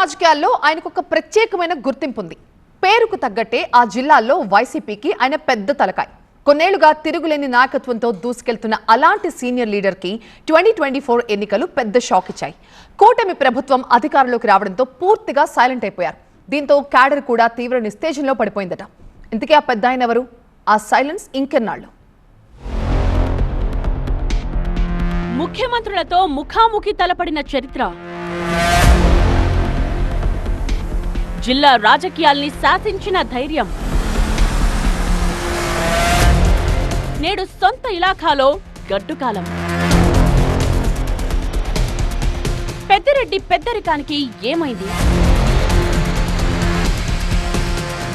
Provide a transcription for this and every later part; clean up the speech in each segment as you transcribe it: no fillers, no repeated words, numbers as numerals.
రాజకీయాల్లో ఆయనకు ఒక ప్రత్యేకమైన గుర్తింపు ఉంది. పేరుకు తగ్గట్టే ఆ జిల్లాలో వైసీపీకి ఆయన పెద్ద తలకాయ. కొన్నేళ్లుగా తిరుగులేని నాయకత్వంతో దూసుకెళ్తున్న అలాంటి సీనియర్ లీడర్ కి 2024 ఎన్నికలు పెద్ద షాక్ ఇచ్చాయి. కూటమి ప్రభుత్వం అధికారంలోకి రావడంతో పూర్తిగా సైలెంట్ అయిపోయారు. దీంతో క్యాడర్ కూడా తీవ్ర నిస్తేజంలో పడిపోయిందట. ఇంతకీ ఆ పెద్ద ఆయన ఎవరు? ఆ సైలెన్స్ ఇంకెన్నాళ్ళు? ముఖ్యమంత్రులతో ముఖాముఖి తలపడిన చరిత్ర, జిల్లా రాజకీయాల్ని శాసించిన ధైర్యం, నేడు సొంత ఇలాఖాలో గడ్డుకాలం. పెద్దిరెడ్డి పెద్దరికానికి ఏమైంది?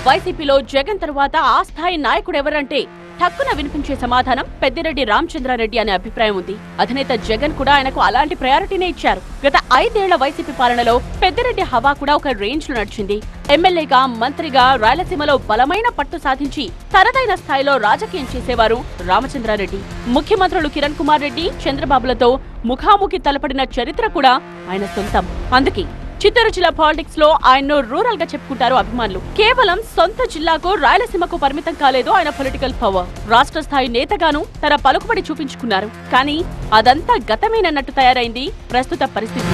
వైసీపీలో జగన్ తరువాత ఆ స్థాయి నాయకుడెవరంటే ఠక్కున వినిపించే సమాధానం పెద్దిరెడ్డి రామచంద్రారెడ్డి అనే అభిప్రాయం ఉంది. అధినేత జగన్ కూడా ఆయనకు అలాంటి ప్రయారిటీనే ఇచ్చారు. గత 5 ఏళ్ల వైసీపీ పాలనలో పెద్దిరెడ్డి హవా కూడా ఒక రేంజ్ లో నడిచింది. ఎమ్మెల్యేగా, మంత్రిగా రాయలసీమలో బలమైన పట్టు సాధించి తనదైన స్థాయిలో రాజకీయం చేసేవారు రామచంద్రారెడ్డి. ముఖ్యమంత్రులు కిరణ్ కుమార్ రెడ్డి, చంద్రబాబులతో ముఖాముఖి తలపడిన చరిత్ర కూడా ఆయన సొంతం. అందుకే చిత్తూరు జిల్లా పాలిటిక్స్ లో ఆయన్ను రూరల్ గా చెప్పుకుంటారు అభిమానులు. కేవలం సొంత జిల్లాకు, రాయలసీమకు పరిమితం కాలేదు ఆయన పొలిటికల్ పవర్. రాష్ట్ర స్థాయి నేతగాను తన పలుకుబడి చూపించుకున్నారు. కానీ అదంతా గతమేనన్నట్టు తయారైంది ప్రస్తుత పరిస్థితి.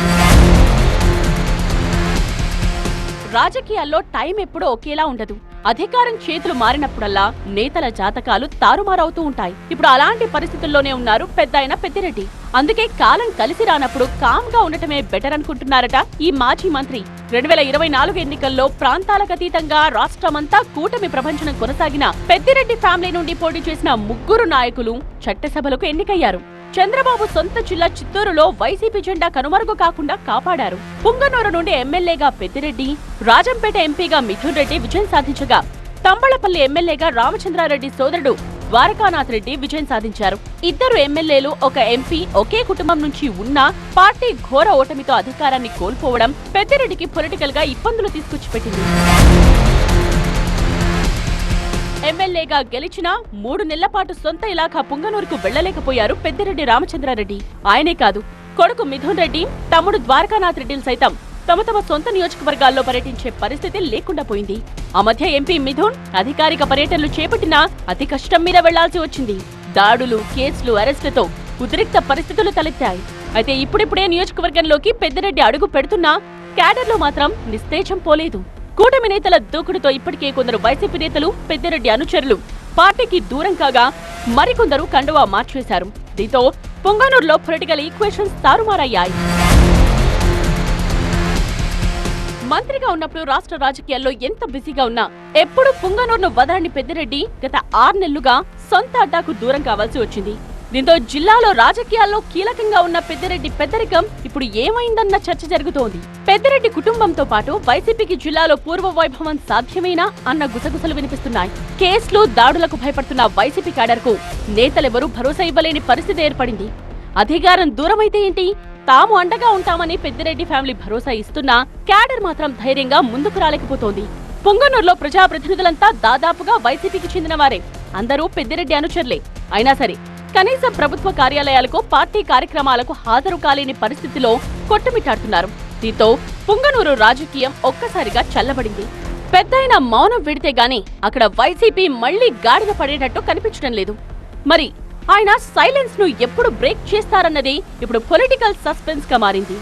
రాజకీయాల్లో టైం ఎప్పుడూ ఒకేలా ఉండదు. అధికారం చేతులు మారినప్పుడల్లా నేతల జాతకాలు తారుమారవుతూ ఉంటాయి. ఇప్పుడు అలాంటి పరిస్థితుల్లోనే ఉన్నారు పెద్దాయన పెద్దిరెడ్డి. అందుకే కాలం కలిసి రానప్పుడు కామ్ గా ఉండటమే బెటర్ అనుకుంటున్నారట ఈ మాజీ మంత్రి. 2024 ఎన్నికల్లో ప్రాంతాలకు అతీతంగా రాష్ట్రమంతా కూటమి ప్రభంజనం కొనసాగిన పెద్దిరెడ్డి ఫ్యామిలీ నుండి పోటీ చేసిన 3 నాయకులు చట్టసభలకు ఎన్నికయ్యారు. చంద్రబాబు సొంత జిల్లా చిత్తూరులో వైసీపీ జెండా కనుమరుగు కాకుండా కాపాడారు. పుంగనూరు నుండి ఎమ్మెల్యేగా పెద్దిరెడ్డి, రాజంపేట ఎంపీగా మిథున్ రెడ్డి విజయం సాధించగా, తంబళ్లపల్లి ఎమ్మెల్యేగా రామచంద్రారెడ్డి సోదరుడు ద్వారకానాథ్ రెడ్డి విజయం సాధించారు. 2 ఎమ్మెల్యేలు, 1 ఎంపీ ఒకే కుటుంబం నుంచి ఉన్నా పార్టీ ఘోర ఓటమితో అధికారాన్ని కోల్పోవడం పెద్దిరెడ్డికి పొలిటికల్ గా ఇబ్బందులు తీసుకొచ్చిపెట్టింది. ఎమ్మెల్యేగా గెలిచిన 3 నెలల పాటు సొంత ఇలాఖా పుంగనూరుకు వెళ్లలేకపోయారు పెద్దిరెడ్డి రామచంద్రారెడ్డి. ఆయనే కాదు, కొడుకు మిథున్ రెడ్డి, తమ్ముడు ద్వారకానాథ్ రెడ్డిలు సైతం తమ సొంత నియోజకవర్గాల్లో పర్యటించే పరిస్థితి లేకుండా పోయింది. ఆ మధ్య ఎంపీ మిథున్ అధికారిక పర్యటనలు చేపట్టినా అతి కష్టం మీద వెళ్లాల్సి వచ్చింది. దాడులు, కేసులు, అరెస్టులతో ఉద్రిక్త పరిస్థితులు తలెత్తాయి. అయితే ఇప్పుడిప్పుడే నియోజకవర్గంలోకి పెద్దిరెడ్డి అడుగు పెడుతున్నా క్యాడర్లో మాత్రం నిస్తేజం పోలేదు. కూటమి నేతల దూకుడుతో ఇప్పటికే కొందరు వైసీపీ నేతలు, పెద్దిరెడ్డి అనుచరులు పార్టీకి దూరం కాగా మరికొందరు కండువా మార్చేశారు. దీంతో పుంగనూరులో పొలిటికల్ ఈక్వేషన్స్ తారుమారయ్యాయి. మంత్రిగా ఉన్నప్పుడు రాష్ట్ర రాజకీయాల్లో ఎంత బిజీగా ఉన్నా ఎప్పుడు పుంగనూరును వదలని పెద్దిరెడ్డి గత 6 నెలలుగా సొంత అడ్డాకు దూరం కావాల్సి వచ్చింది. దీంతో జిల్లాలో రాజకీయాల్లో కీలకంగా ఉన్న పెద్దిరెడ్డి పెద్దరికం ఇప్పుడు ఏమైందన్న చర్చ జరుగుతోంది. పెద్దిరెడ్డి కుటుంబంతో పాటు వైసీపీకి జిల్లాలో పూర్వ వైభవం సాధ్యమేనా అన్న గుసగుసలు వినిపిస్తున్నాయి. కేసులు, దాడులకు భయపడుతున్న వైసీపీ క్యాడర్కు నేతలెవరూ భరోసా ఇవ్వలేని పరిస్థితి ఏర్పడింది. అధికారం దూరమైతే ఏంటి, తాము అండగా ఉంటామని పెద్దిరెడ్డి ఫ్యామిలీ భరోసా ఇస్తున్నా క్యాడర్ మాత్రం ధైర్యంగా ముందుకు రాలేకపోతోంది. పుంగనూరులో ప్రజాప్రతినిధులంతా దాదాపుగా వైసీపీకి చెందిన వారే. అందరూ పెద్దిరెడ్డి అనుచరులే. అయినా సరే కనీసం ప్రభుత్వ కార్యాలయాలకు, పార్టీ కార్యక్రమాలకు హాజరు కాలేని పరిస్థితిలో కొట్టుమిట్టాడుతున్నారు. దీంతో పుంగనూరు రాజకీయం ఒక్కసారిగా చల్లబడింది. పెద్దయిన మౌనం విడితే గాని అక్కడ వైసీపీ మళ్లీ గాడిన పడేటట్టు కనిపించడం లేదు. మరి ఆయన సైలెన్స్ ను ఎప్పుడు బ్రేక్ చేస్తారన్నది ఇప్పుడు పొలిటికల్ సస్పెన్స్ గా మారింది.